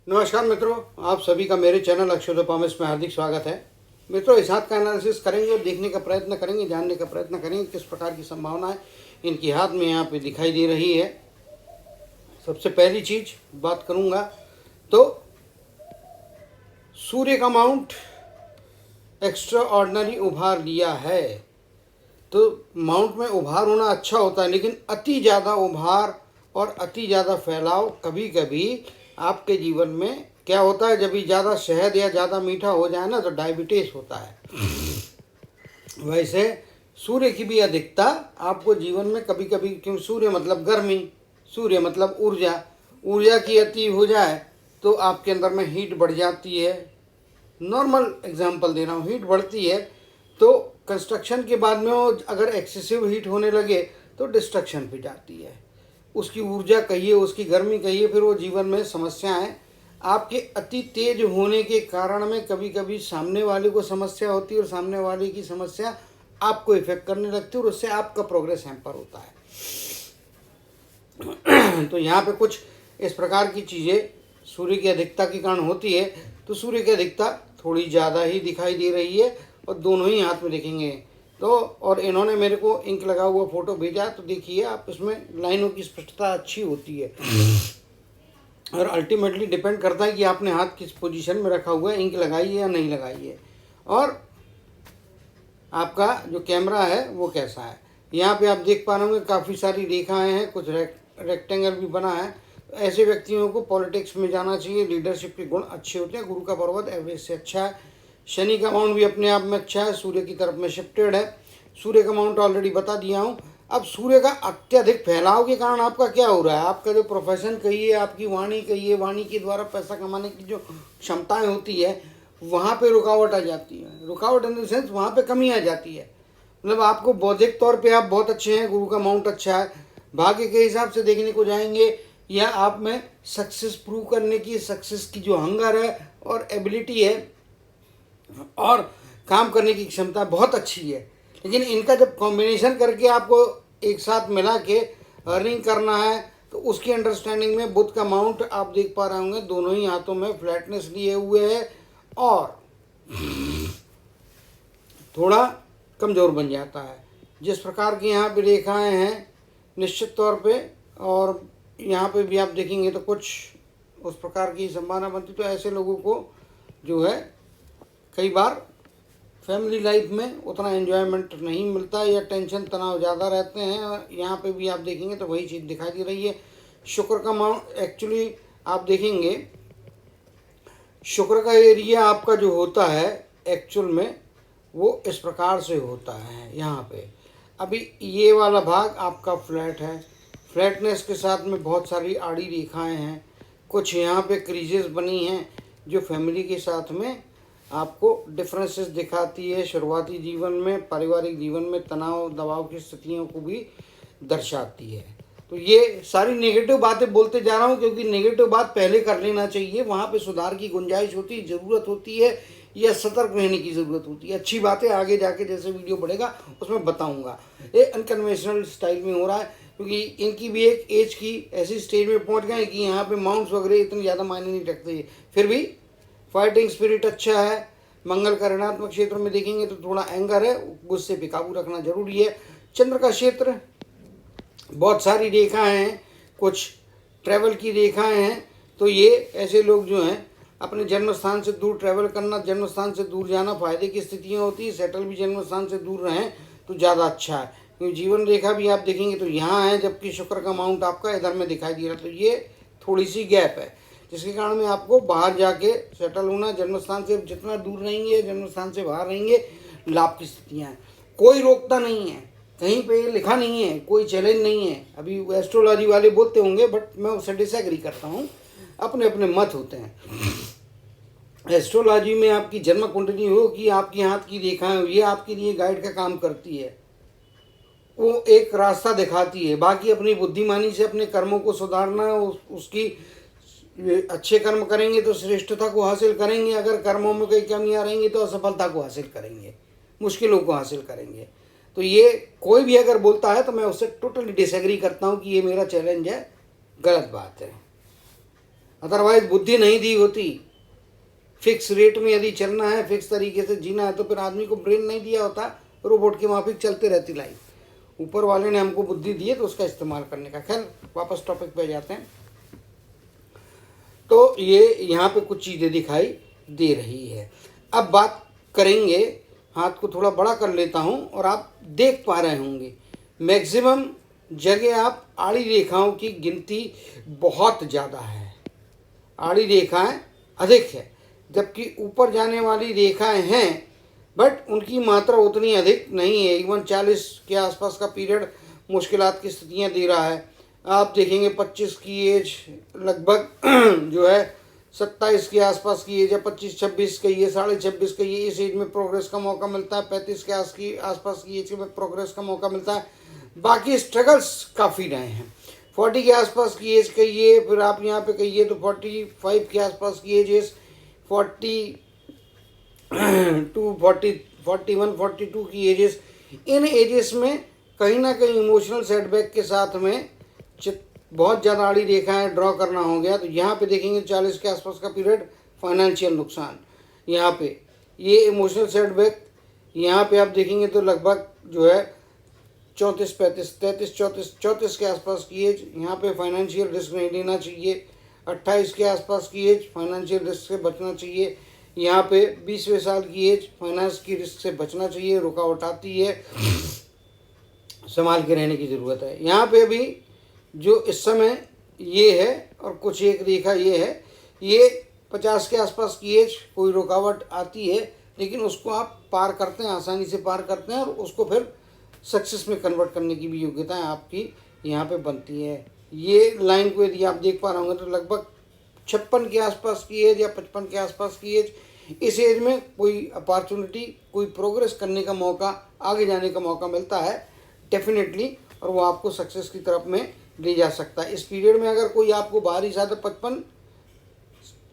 नमस्कार मित्रों, आप सभी का मेरे चैनल अक्षयोपामिस में हार्दिक स्वागत है। मित्रों, इस हाथ का एनालिसिस करेंगे और देखने का प्रयत्न करेंगे, जानने का प्रयत्न करेंगे किस प्रकार की संभावनाएं इनकी हाथ में यहाँ पे दिखाई दे रही है। सबसे पहली चीज बात करूंगा तो सूर्य का माउंट एक्स्ट्रा ऑर्डिनरी उभार लिया है। तो माउंट में उभार होना अच्छा होता है, लेकिन अति ज़्यादा उभार और अति ज़्यादा फैलाव कभी कभी आपके जीवन में क्या होता है, जब भी ज़्यादा शहद या ज़्यादा मीठा हो जाए ना तो डायबिटीज़ होता है। वैसे सूर्य की भी अधिकता आपको जीवन में कभी कभी, क्यों, सूर्य मतलब गर्मी, सूर्य मतलब ऊर्जा, ऊर्जा की अति हो जाए तो आपके अंदर में हीट बढ़ जाती है। नॉर्मल एग्जांपल दे रहा हूँ, हीट बढ़ती है तो कंस्ट्रक्शन के बाद में वो अगर एक्सेसिव हीट होने लगे तो डिस्ट्रक्शन भी जाती है। उसकी ऊर्जा कहिए, उसकी गर्मी कहिए, फिर वो जीवन में समस्याएं आपके अति तेज होने के कारण में कभी कभी सामने वाले को समस्या होती है और सामने वाले की समस्या आपको इफेक्ट करने लगती है और उससे आपका प्रोग्रेस हैम्पर होता है। तो यहाँ पे कुछ इस प्रकार की चीज़ें सूर्य की अधिकता के कारण होती है। तो सूर्य की अधिकता थोड़ी ज़्यादा ही दिखाई दे रही है और दोनों ही हाथ में देखेंगे तो, और इन्होंने मेरे को इंक लगा हुआ फोटो भेजा, तो देखिए आप, इसमें लाइनों की स्पष्टता अच्छी होती है और अल्टीमेटली डिपेंड करता है कि आपने हाथ किस पोजीशन में रखा हुआ है, इंक लगाई है या नहीं लगाई है, और आपका जो कैमरा है वो कैसा है। यहाँ पे आप देख पा रहे होंगे काफ़ी सारी रेखाएं हैं, कुछ रेक्टेंगल भी बना है। ऐसे व्यक्तियों को पॉलिटिक्स में जाना चाहिए, लीडरशिप के गुण अच्छे होते हैं। गुरु का पर्वत एवरेज से अच्छा है। शनि का माउंट भी अपने आप में अच्छा है, सूर्य की तरफ में शिफ्टेड है। सूर्य का माउंट ऑलरेडी बता दिया हूँ। अब सूर्य का अत्यधिक फैलाव के कारण आपका क्या हो रहा है, आपका जो प्रोफेशन कहिए, आपकी वाणी कहिए, वाणी के द्वारा पैसा कमाने की जो क्षमताएं होती है वहाँ पे रुकावट आ जाती है। रुकावट इन द सेंस वहाँ पे कमी आ जाती है। मतलब आपको बौद्धिक तौर पे आप बहुत अच्छे हैं, गुरु का माउंट अच्छा है, भाग्य के हिसाब से देखने को जाएंगे, या आप में सक्सेस प्रूव करने की, सक्सेस की जो हंगर है और एबिलिटी है और काम करने की क्षमता बहुत अच्छी है। लेकिन इनका जब कॉम्बिनेशन करके आपको एक साथ मिला के अर्निंग करना है तो उसकी अंडरस्टैंडिंग में बुध का माउंट आप देख पा रहे होंगे, दोनों ही हाथों में फ्लैटनेस लिए हुए है और थोड़ा कमज़ोर बन जाता है। जिस प्रकार की यहाँ पे रेखाएं हैं निश्चित तौर पे, और यहाँ पे भी आप देखेंगे तो कुछ उस प्रकार की संभावना बनती। तो ऐसे लोगों को जो है कई बार फैमिली लाइफ में उतना एंजॉयमेंट नहीं मिलता या टेंशन तनाव ज़्यादा रहते हैं। यहाँ पे भी आप देखेंगे तो वही चीज़ दिखाई दे रही है। शुक्र का माउंट एक्चुअली आप देखेंगे, शुक्र का एरिया आपका जो होता है एक्चुअल में वो इस प्रकार से होता है। यहाँ पे अभी ये वाला भाग आपका फ्लैट है, फ्लैटनेस के साथ में बहुत सारी आड़ी रेखाएं हैं, कुछ यहाँ पे क्रीजेस बनी हैं जो फैमिली के साथ में आपको डिफरेंसेस दिखाती है। शुरुआती जीवन में, पारिवारिक जीवन में तनाव दबाव की स्थितियों को भी दर्शाती है। तो ये सारी नेगेटिव बातें बोलते जा रहा हूँ क्योंकि नेगेटिव बात पहले कर लेना चाहिए, वहाँ पे सुधार की गुंजाइश होती, ज़रूरत होती है या सतर्क रहने की ज़रूरत होती है। अच्छी बातें आगे जाके जैसे वीडियो बढ़ेगा उसमें बताऊँगा। ये अनकन्वेंशनल स्टाइल में हो रहा है क्योंकि इनकी भी एक एज की ऐसी स्टेज में पहुँच गए कि यहाँ पे माउंट्स वगैरह इतनी ज़्यादा मायने नहीं रखते, फिर भी फाइटिंग स्पिरिट अच्छा है। मंगल का ऋणात्मक क्षेत्र में देखेंगे तो थोड़ा एंगर है, गुस्से पे काबू रखना जरूरी है। चंद्र का क्षेत्र बहुत सारी रेखाएं हैं, कुछ ट्रैवल की रेखाएं हैं। तो ये ऐसे लोग जो हैं अपने जन्म स्थान से दूर ट्रैवल करना, जन्म स्थान से दूर जाना फायदे की स्थितियाँ होती है। सेटल भी जन्म स्थान से दूर रहें तो ज़्यादा अच्छा है। क्योंकि जीवन रेखा भी आप देखेंगे तो यहाँ है, जबकि शुक्र का माउंट आपका इधर में दिखाई दे रहा है। तो ये थोड़ी सी गैप है जिसके कारण में आपको बाहर जाके सेटल होना, जन्म स्थान से जितना दूर रहेंगे, जन्म स्थान से बाहर रहेंगे, लाभ की स्थितियाँ हैं। कोई रोकता नहीं है, कहीं पे लिखा नहीं है, कोई चैलेंज नहीं है। अभी एस्ट्रोलॉजी वाले बोलते होंगे बट मैं उससे डिसएग्री करता हूँ, अपने अपने मत होते हैं। एस्ट्रोलॉजी में आपकी जन्म कुंडली हो कि आपकी हाथ की रेखाएं हो, ये आपके लिए गाइड का काम करती है, वो एक रास्ता दिखाती है। बाकी अपनी बुद्धिमानी से अपने कर्मों को सुधारना, उसकी अच्छे कर्म करेंगे तो श्रेष्ठता को हासिल करेंगे, अगर कर्मों में कोई कमियां रहेंगी तो असफलता को हासिल करेंगे, मुश्किलों को हासिल करेंगे। तो ये कोई भी अगर बोलता है तो मैं उससे टोटली डिसएग्री करता हूँ कि ये मेरा चैलेंज है, गलत बात है। अदरवाइज बुद्धि नहीं दी होती। फिक्स रेट में यदि चलना है, फिक्स तरीके से जीना है, तो फिर आदमी को ब्रेन नहीं दिया होता, रोबोट के माफिक चलते रहती लाइफ। ऊपर वाले ने हमको बुद्धि दी है तो उसका इस्तेमाल करने का। खैर वापस टॉपिक पे जाते हैं। तो ये यहाँ पे कुछ चीज़ें दिखाई दे रही है। अब बात करेंगे, हाथ को थोड़ा बड़ा कर लेता हूँ और आप देख पा रहे होंगे मैक्सिमम जगह आप आड़ी रेखाओं की गिनती बहुत ज़्यादा है, आड़ी रेखाएं अधिक है, जबकि ऊपर जाने वाली रेखाएं हैं बट उनकी मात्रा उतनी अधिक नहीं है। इवन 40 के आसपास का पीरियड मुश्किलात की स्थितियां दे रहा है। आप देखेंगे 25 की एज लगभग जो है 27 के आसपास की एज है, 25-26 कहिए, 26.5 कहिए, इस एज में प्रोग्रेस का मौका मिलता है। 35 के आसपास की एज में प्रोग्रेस का मौका मिलता है। बाकी स्ट्रगल्स काफ़ी रहे हैं। 40 के आसपास की एज कहिए, फिर आप यहाँ पे कहिए तो 45 के आसपास की एज, 42 41 42 की एजेस, इन एजेस में कहीं ना कहीं इमोशनल सेटबैक के साथ में बहुत ज़्यादा आड़ी रेखाएं ड्रॉ करना हो गया। तो यहाँ पे देखेंगे 40 के आसपास का पीरियड, फाइनेंशियल नुकसान, यहाँ पे ये इमोशनल सेटबैक। यहाँ पे आप देखेंगे तो लगभग जो है 34 35 33 34 के आसपास की एज, यहाँ पे फाइनेंशियल रिस्क नहीं लेना चाहिए। 28 के आसपास की एज, फाइनेंशियल रिस्क से बचना चाहिए। यहाँ पे 20वें साल की एज, फाइनेंस की रिस्क से बचना चाहिए, रुकावट आती है, संभाल के रहने की ज़रूरत है। यहाँ पे भी जो इस समय ये है और कुछ एक रेखा ये है, ये 50 के आसपास की एज, कोई रुकावट आती है लेकिन उसको आप पार करते हैं, आसानी से पार करते हैं और उसको फिर सक्सेस में कन्वर्ट करने की भी योग्यता आपकी यहाँ पे बनती है। ये लाइन को यदि आप देख पा रहे होंगे तो लगभग 56 के आसपास की एज या 55 के आसपास की एज, इस एज में कोई अपॉर्चुनिटी, कोई प्रोग्रेस करने का मौका, आगे जाने का मौका मिलता है डेफिनेटली, और वो आपको सक्सेस की तरफ में ले जा सकता है। इस पीरियड में अगर कोई आपको बाहरी साथ 55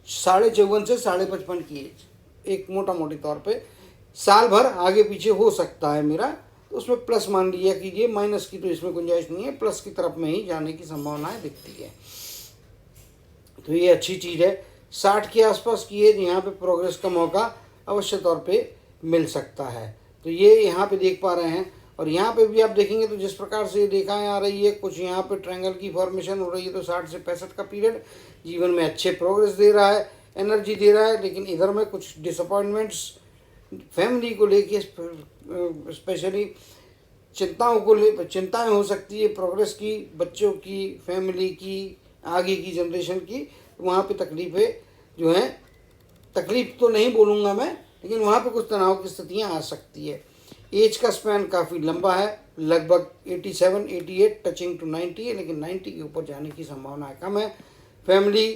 54.5 से 55.5 की एज, एक मोटा मोटी तौर पे साल भर आगे पीछे हो सकता है मेरा, तो उसमें प्लस मान लिया कीजिए, माइनस की तो इसमें गुंजाइश नहीं है, प्लस की तरफ में ही जाने की संभावनाएं दिखती है। तो ये अच्छी चीज़ है। 60 के आसपास की एज, यहाँ पे प्रोग्रेस का मौका अवश्य तौर पे मिल सकता है। तो ये यहाँ पे देख पा रहे हैं। और यहाँ पे भी आप देखेंगे तो जिस प्रकार से रेखाएं आ रही है, कुछ यहाँ पे ट्रायंगल की फॉर्मेशन हो रही है, तो 60 से 65 का पीरियड जीवन में अच्छे प्रोग्रेस दे रहा है, एनर्जी दे रहा है। लेकिन इधर में कुछ डिसअपॉइंटमेंट्स फैमिली को लेके, स्पेशली चिंताएं हो सकती है प्रोग्रेस की, बच्चों की, फैमिली की, आगे की जनरेशन की। वहाँ पे तकलीफ़ें जो हैं, तकलीफ तो नहीं बोलूँगा मैं, लेकिन वहाँ पे कुछ तनाव की स्थितियाँ आ सकती है। एज का स्पैन काफ़ी लंबा है, लगभग 87 88 टचिंग टू 90 है, लेकिन 90 के ऊपर जाने की संभावना कम है। फैमिली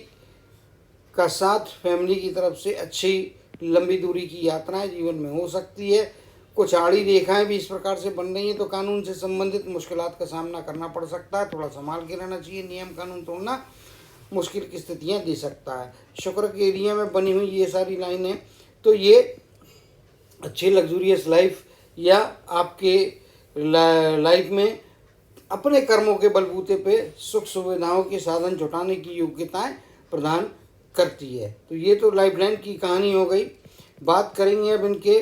का साथ, फैमिली की तरफ से अच्छी लंबी दूरी की यात्राएं जीवन में हो सकती है। कुछ आड़ी रेखाएं भी इस प्रकार से बन रही हैं, तो कानून से संबंधित मुश्किलात का सामना करना पड़ सकता है। थोड़ा संभाल के रहना चाहिए, नियम कानून तोड़ना मुश्किल की स्थितियां दे सकता है। शुक्र के एरिया में बनी हुई ये सारी लाइनें, तो ये अच्छी लग्जूरियस लाइफ या आपके लाइफ में अपने कर्मों के बलबूते पे सुख सुविधाओं के साधन जुटाने की योग्यताएं प्रदान करती है। तो ये तो लाइफ लाइन की कहानी हो गई। बात करेंगे अब इनके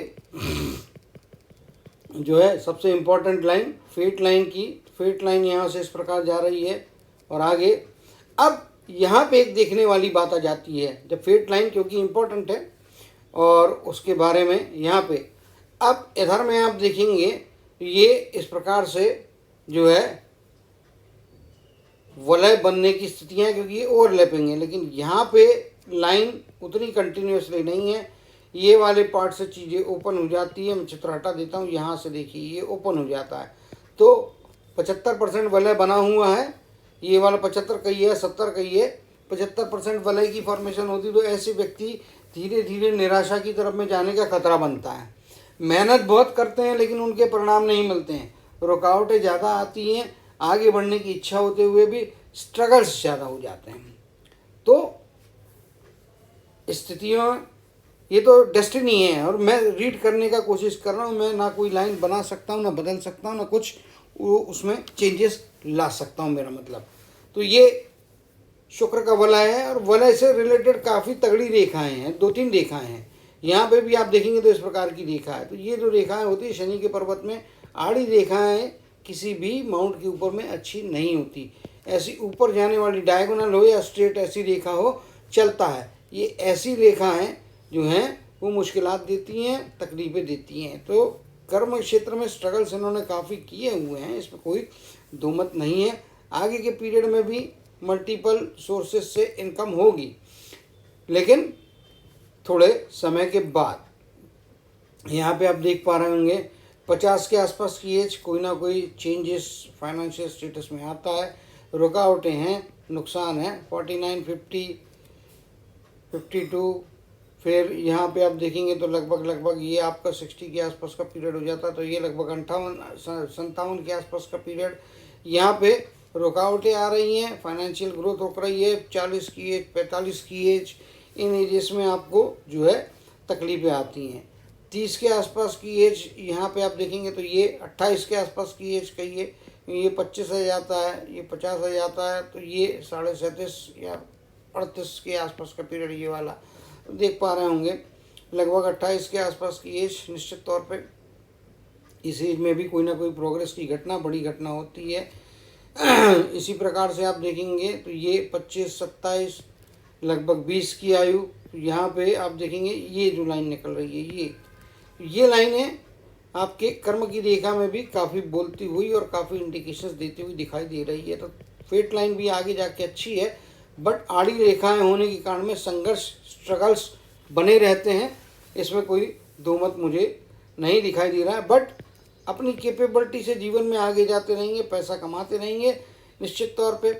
जो है सबसे इम्पोर्टेंट लाइन, फेट लाइन की। फेट लाइन यहाँ से इस प्रकार जा रही है और आगे। अब यहाँ पे एक देखने वाली बात आ जाती है, जब फेट लाइन क्योंकि इम्पोर्टेंट है और उसके बारे में यहाँ पे अब इधर में आप देखेंगे ये इस प्रकार से जो है वलय बनने की स्थितियाँ, क्योंकि ये ओवरलैपिंग है, लेकिन यहाँ पे लाइन उतनी कंटिन्यूसली नहीं है। ये वाले पार्ट से चीज़ें ओपन हो जाती है। मैं चित्र हटा देता हूँ, यहाँ से देखिए ये ओपन हो जाता है, तो 75% वलय बना हुआ है। ये वाला 75 कहिए, 70 कहिए, 75% वलय की फॉर्मेशन होती, तो ऐसे व्यक्ति धीरे धीरे निराशा की तरफ में जाने का खतरा बनता है। मेहनत बहुत करते हैं लेकिन उनके परिणाम नहीं मिलते हैं, रुकावटें ज़्यादा आती हैं, आगे बढ़ने की इच्छा होते हुए भी स्ट्रगल्स ज़्यादा हो जाते हैं। तो स्थितियों, ये तो डेस्टिनी है और मैं रीड करने का कोशिश कर रहा हूँ। मैं ना कोई लाइन बना सकता हूँ, ना बदल सकता हूँ, ना कुछ उसमें चेंजेस ला सकता हूँ, मेरा मतलब। तो ये शुक्र का वलय है और वलय से रिलेटेड काफ़ी तगड़ी रेखाएं हैं, 2-3 रेखाएं हैं। यहाँ पे भी आप देखेंगे तो इस प्रकार की रेखा है। तो ये जो रेखाएं होती है शनि के पर्वत में, आड़ी रेखाएं किसी भी माउंट के ऊपर में अच्छी नहीं होती। ऐसी ऊपर जाने वाली डायगोनल हो या स्ट्रेट ऐसी रेखा हो चलता है। ये ऐसी रेखाएं जो हैं वो मुश्किलात देती हैं, तकलीफ़ें देती हैं। तो कर्म क्षेत्र में स्ट्रगल्स इन्होंने काफ़ी किए हुए हैं, इसमें कोई दो मत नहीं है। आगे के पीरियड में भी मल्टीपल सोर्सेज से इनकम होगी, लेकिन थोड़े समय के बाद। यहाँ पे आप देख पा रहे होंगे 50 के आसपास की एज, कोई ना कोई चेंजेस फाइनेंशियल स्टेटस में आता है। रुकावटें हैं, नुकसान है। 49, 50, 52, फिर यहाँ पे आप देखेंगे तो लगभग ये आपका 60 के आसपास का पीरियड हो जाता है। तो ये लगभग 57 के आसपास का पीरियड। यहाँ पे रुकावटें आ रही हैं, फाइनेंशियल ग्रोथ रुक रही है। 40 की एज, 45 की एज, इन एजेस में आपको जो है तकलीफ़ें आती हैं। 30 के आसपास की एज यहाँ पे आप देखेंगे तो ये 28 के आसपास की एज कहिए, ये 25 आ जाता है, ये 50 आ जाता है। तो ये 37.5 या 38 के आसपास का पीरियड ये वाला देख पा रहे होंगे। लगभग 28 के आसपास की एज, निश्चित तौर पे इस एज में भी कोई ना कोई प्रोग्रेस की घटना, बड़ी घटना होती है। इसी प्रकार से आप देखेंगे तो ये 25, 27, लगभग 20 की आयु। तो यहाँ पे आप देखेंगे ये जो लाइन निकल रही है, ये लाइन है आपके कर्म की रेखा में भी काफ़ी बोलती हुई और काफ़ी इंडिकेशंस देती हुई दिखाई दे रही है। तो फेट लाइन भी आगे जाके अच्छी है, बट आड़ी रेखाएं होने के कारण में संघर्ष, स्ट्रगल्स बने रहते हैं। इसमें कोई दो मत मुझे नहीं दिखाई दे रहा है। बट अपनी कैपेबिलिटी से जीवन में आगे जाते रहेंगे, पैसा कमाते रहेंगे। निश्चित तौर पे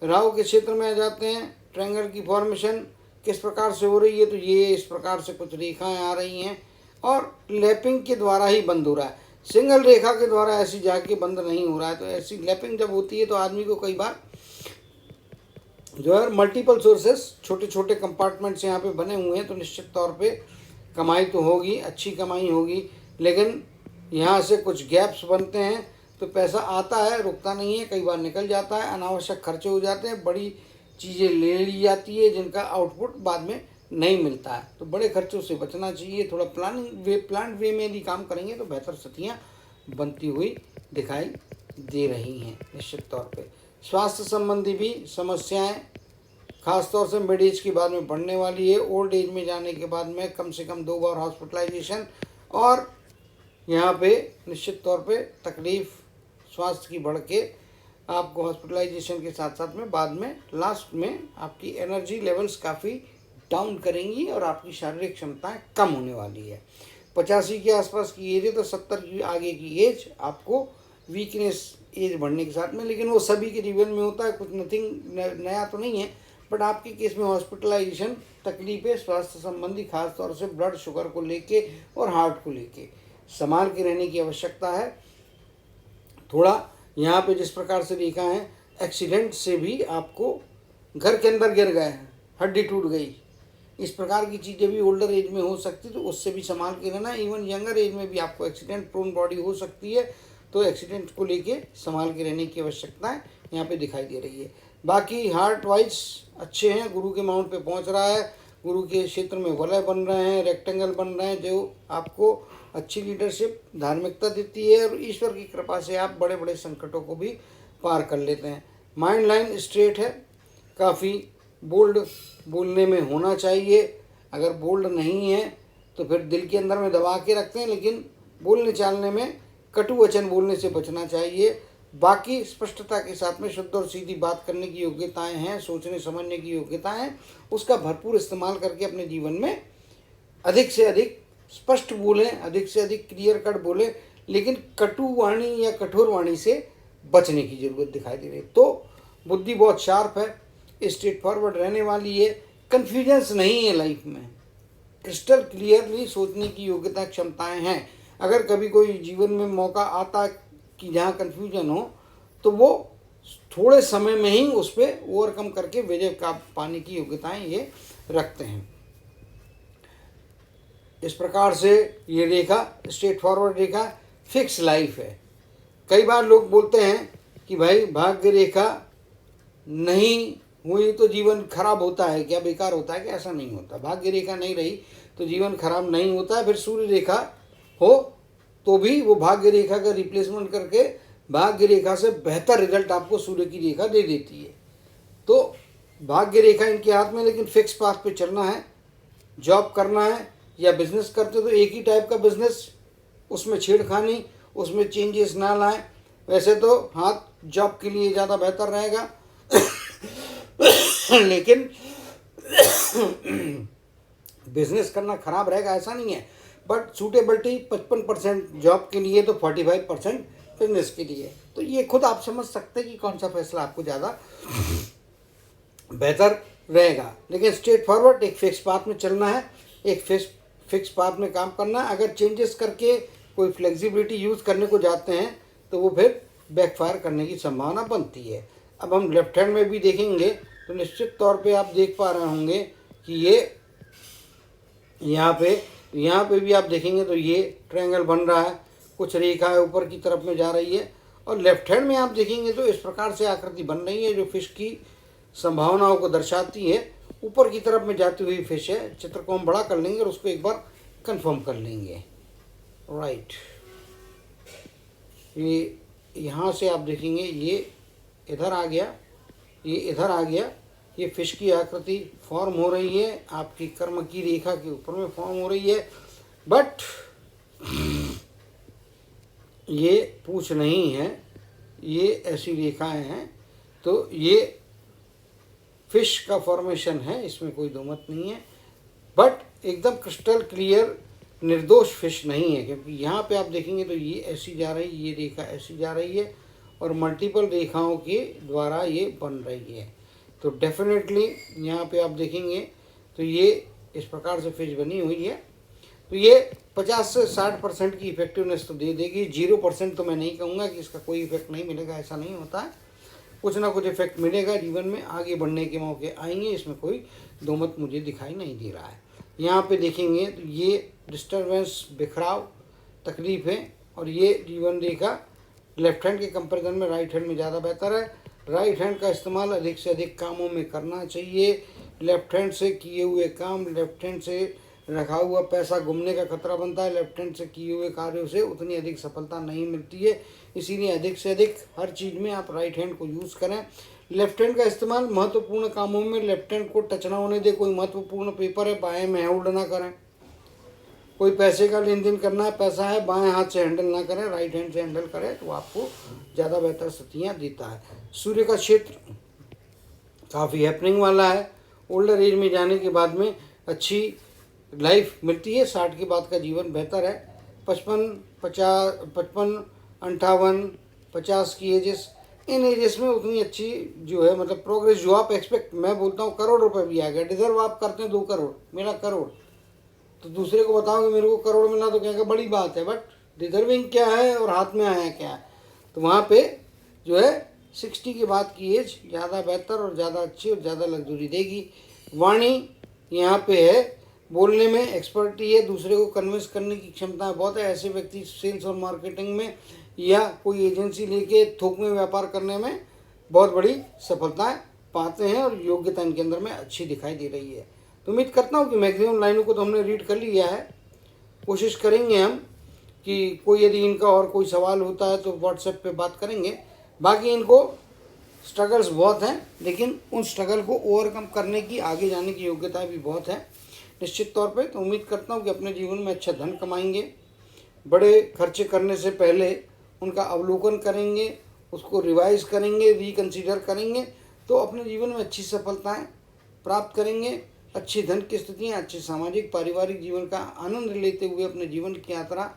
राहु के क्षेत्र में आ जाते हैं। ट्रायंगल की फॉर्मेशन किस प्रकार से हो रही है, तो ये इस प्रकार से कुछ रेखाएं आ रही हैं और लैपिंग के द्वारा ही बंद हो रहा है। सिंगल रेखा के द्वारा ऐसी जाके बंद नहीं हो रहा है। तो ऐसी लैपिंग जब होती है तो आदमी को कई बार जो है मल्टीपल सोर्सेस, छोटे छोटे कंपार्टमेंट्स यहाँ पे बने हुए हैं। तो निश्चित तौर पे कमाई तो होगी, अच्छी कमाई होगी, लेकिन यहाँ से कुछ गैप्स बनते हैं। तो पैसा आता है, रुकता नहीं है, कई बार निकल जाता है, अनावश्यक खर्चे हो जाते हैं, बड़ी चीज़ें ले ली जाती है जिनका आउटपुट बाद में नहीं मिलता है। तो बड़े खर्चों से बचना चाहिए। थोड़ा प्लान वे में यदि काम करेंगे तो बेहतर स्थितियाँ बनती हुई दिखाई दे रही हैं। निश्चित तौर पे स्वास्थ्य संबंधी भी समस्याएं खासतौर से मिड एज के बाद में बढ़ने वाली है। ओल्ड एज में जाने के बाद में कम से कम 2 बार हॉस्पिटलाइजेशन, और यहाँ पे निश्चित तौर पे तकलीफ़ स्वास्थ्य की बढ़ के आपको हॉस्पिटलाइजेशन के साथ साथ में बाद में लास्ट में आपकी एनर्जी लेवल्स काफ़ी डाउन करेंगी और आपकी शारीरिक क्षमताएं कम होने वाली है। 85 के आसपास की एज है तो 70 की आगे की एज आपको वीकनेस एज बढ़ने के साथ में, लेकिन वो सभी के जीवन में होता है, कुछ नथिंग नया तो नहीं है। बट आपके केस में हॉस्पिटलाइजेशन, तकलीफ़ें स्वास्थ्य संबंधी खास तौर से ब्लड शुगर को लेके और हार्ट को लेके संभाल के रहने की आवश्यकता है। थोड़ा यहाँ पे जिस प्रकार से देखा है, एक्सीडेंट से भी आपको घर के अंदर गिर गए, हड्डी टूट गई, इस प्रकार की चीज़ें भी ओल्डर एज में हो सकती, तो उससे भी संभाल के रहना। इवन यंगर एज में भी आपको एक्सीडेंट प्रोन बॉडी हो सकती है, तो एक्सीडेंट को लेके संभाल के रहने की आवश्यकता यहाँ पे दिखाई दे रही है। बाकी हार्ट वाइज अच्छे हैं, गुरु के माउंट पे पहुँच रहा है, गुरु के क्षेत्र में वलय बन रहे हैं, रेक्टेंगल बन रहे हैं, जो आपको अच्छी लीडरशिप, धार्मिकता देती है और ईश्वर की कृपा से आप बड़े बड़े संकटों को भी पार कर लेते हैं। माइंड लाइन स्ट्रेट है, काफ़ी बोल्ड बोलने में होना चाहिए। अगर बोल्ड नहीं है तो फिर दिल के अंदर में दबा के रखते हैं, लेकिन बोलने चालने में कटु वचन बोलने से बचना चाहिए। बाकी स्पष्टता के साथ में शुद्ध और सीधी बात करने की योग्यताएं हैं, सोचने समझने की योग्यताएं हैं, उसका भरपूर इस्तेमाल करके अपने जीवन में अधिक से अधिक स्पष्ट बोलें, अधिक से अधिक क्लियर कट बोलें, लेकिन कटु वाणी या कठोर वाणी से बचने की जरूरत दिखाई दे रही है। तो बुद्धि बहुत शार्प है, स्ट्रेट फॉरवर्ड रहने वाली है, कन्फ्यूजन्स नहीं है लाइफ में, क्रिस्टल क्लियरली सोचने की योग्यता, क्षमताएं हैं। अगर कभी कोई जीवन में मौका आता कि जहाँ कन्फ्यूजन हो, तो वो थोड़े समय में ही उस पर ओवरकम करके विजय का पाने की योग्यताएं ये रखते हैं। इस प्रकार से ये रेखा स्ट्रेट फॉरवर्ड रेखा फिक्स लाइफ है। कई बार लोग बोलते हैं कि भाई भाग्य रेखा नहीं हुई तो जीवन खराब होता है क्या, बेकार होता है क्या? ऐसा नहीं होता। भाग्य रेखा नहीं रही तो जीवन खराब नहीं होता है। फिर सूर्य रेखा हो तो भी वो भाग्य रेखा का रिप्लेसमेंट करके भाग्य रेखा से बेहतर रिजल्ट आपको सूर्य की रेखा दे देती है। तो भाग्य रेखा इनके हाथ में, लेकिन फिक्स पाथ पे चलना है। जॉब करना है या बिजनेस करते तो एक ही टाइप का बिजनेस, उसमें छेड़खानी, उसमें चेंजेस ना लाएं। वैसे तो हाथ जॉब के लिए ज़्यादा बेहतर रहेगा लेकिन बिजनेस करना खराब रहेगा ऐसा नहीं है। बट सूटेबिलिटी 55% जॉब के लिए तो 45% बिजनेस के लिए। तो ये खुद आप समझ सकते हैं कि कौन सा फैसला आपको ज़्यादा बेहतर रहेगा। लेकिन स्ट्रेट फॉरवर्ड एक फिक्स पाथ में चलना है, एक फिक्स पाथ में काम करना है। अगर चेंजेस करके कोई फ्लेक्सिबिलिटी यूज़ करने को जाते हैं तो वो फिर बैकफायर करने की संभावना बनती है। अब हम लेफ्ट हैंड में भी देखेंगे तो निश्चित तौर पे आप देख पा रहे होंगे कि ये यहाँ पे भी आप देखेंगे तो ये ट्रायंगल बन रहा है, कुछ रेखाएं ऊपर की तरफ में जा रही है। और लेफ्ट हैंड में आप देखेंगे तो इस प्रकार से आकृति बन रही है जो फिश की संभावनाओं को दर्शाती है। ऊपर की तरफ में जाती हुई फिश है। चित्र को हम बड़ा कर लेंगे और उसको एक बार कंफर्म कर लेंगे। राइट, ये यहाँ से आप देखेंगे ये इधर आ गया, ये इधर आ गया। ये फिश की आकृति फॉर्म हो रही है, आपकी कर्म की रेखा के ऊपर में फॉर्म हो रही है। बट ये पूछ नहीं है, ये ऐसी रेखाएं हैं। तो ये फिश का फॉर्मेशन है, इसमें कोई दो मत नहीं है। बट एकदम क्रिस्टल क्लियर निर्दोष फिश नहीं है, क्योंकि यहाँ पे आप देखेंगे तो ये ऐसी जा रही है, ये रेखा ऐसी जा रही है और मल्टीपल रेखाओं के द्वारा ये बन रही है। तो डेफिनेटली यहाँ पे आप देखेंगे तो ये इस प्रकार से फिश बनी हुई है। तो ये 50 से 60% की इफेक्टिवनेस तो दे देगी। 0% तो मैं नहीं कहूँगा कि इसका कोई इफेक्ट नहीं मिलेगा, ऐसा नहीं होता है। कुछ ना कुछ इफेक्ट मिलेगा, जीवन में आगे बढ़ने के मौके आएंगे, इसमें कोई दो मत मुझे दिखाई नहीं दे रहा है। यहाँ पे देखेंगे तो ये डिस्टर्बेंस, बिखराव, तकलीफ है। और ये जीवन रेखा लेफ्ट हैंड के कंपैरिजन में राइट हैंड में ज़्यादा बेहतर है। राइट हैंड का इस्तेमाल अधिक से अधिक कामों में करना चाहिए। लेफ्ट हैंड से किए हुए काम, लेफ्ट हैंड से रखा हुआ पैसा घूमने का खतरा बनता है। लेफ्ट हैंड से किए हुए कार्यों से उतनी अधिक सफलता नहीं मिलती है। इसीलिए अधिक से अधिक हर चीज़ में आप राइट हैंड को यूज़ करें। लेफ्ट हैंड का इस्तेमाल महत्वपूर्ण कामों में लेफ्ट हैंड को टच ना होने दे। कोई महत्वपूर्ण पेपर है, बाएं में होल्ड ना करें। कोई पैसे का लेन देन करना है, पैसा है, बाएं हाथ से हैंडल ना करें, राइट हैंड से हैंडल करें तो आपको ज़्यादा बेहतर स्थितियाँ देता है। सूर्य का क्षेत्र काफ़ी हैपनिंग वाला है। ओल्डर एज में जाने के बाद में अच्छी लाइफ मिलती है। 60 के बाद का जीवन बेहतर है। 55, 58, 50 की एजेस, इन एजेस में उतनी अच्छी जो है मतलब प्रोग्रेस जो आप एक्सपेक्ट, मैं बोलता हूँ करोड़ रुपए भी आ गया, डिजर्व आप करते हैं 2 करोड़, मेरा करोड़, तो दूसरे को बताओगे मेरे को करोड़ मिला तो कहेगा बड़ी बात है। बट डिजर्विंग क्या है और हाथ में आया क्या है, तो वहाँ पे जो है 60 के बाद की एज ज़्यादा बेहतर और ज़्यादा अच्छी और ज़्यादा लग्जरी देगी। वाणी यहाँ पे है, बोलने में एक्सपर्टी है, दूसरे को कन्विंस करने की क्षमता बहुत है। ऐसे व्यक्ति सेल्स और मार्केटिंग में या कोई एजेंसी लेके थोक में व्यापार करने में बहुत बड़ी सफलताएं पाते हैं और योग्यता इनके अंदर में अच्छी दिखाई दे रही है। तो उम्मीद करता हूँ कि मैक्सिमम लाइनों को तो हमने रीड कर लिया है। कोशिश करेंगे हम कि कोई यदि इनका और कोई सवाल होता है तो व्हाट्सएप पे बात करेंगे। बाकी इनको स्ट्रगल्स बहुत हैं, लेकिन उन स्ट्रगल को ओवरकम करने की, आगे जाने की योग्यता भी बहुत है निश्चित तौर पे। तो उम्मीद करता हूँ कि अपने जीवन में अच्छा धन कमाएंगे। बड़े खर्चे करने से पहले उनका अवलोकन करेंगे, उसको रिवाइज करेंगे, रिकन्सिडर करेंगे, तो अपने जीवन में अच्छी सफलताएं प्राप्त करेंगे। अच्छी धन की स्थितियाँ, अच्छे सामाजिक पारिवारिक जीवन का आनंद लेते हुए अपने जीवन की यात्रा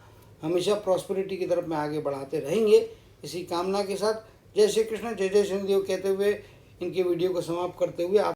हमेशा प्रॉस्पेरिटी की तरफ में आगे बढ़ाते रहेंगे। इसी कामना के साथ जय श्री कृष्ण, जय जय शनिदेव कहते हुए इनके वीडियो को समाप्त करते हुए आप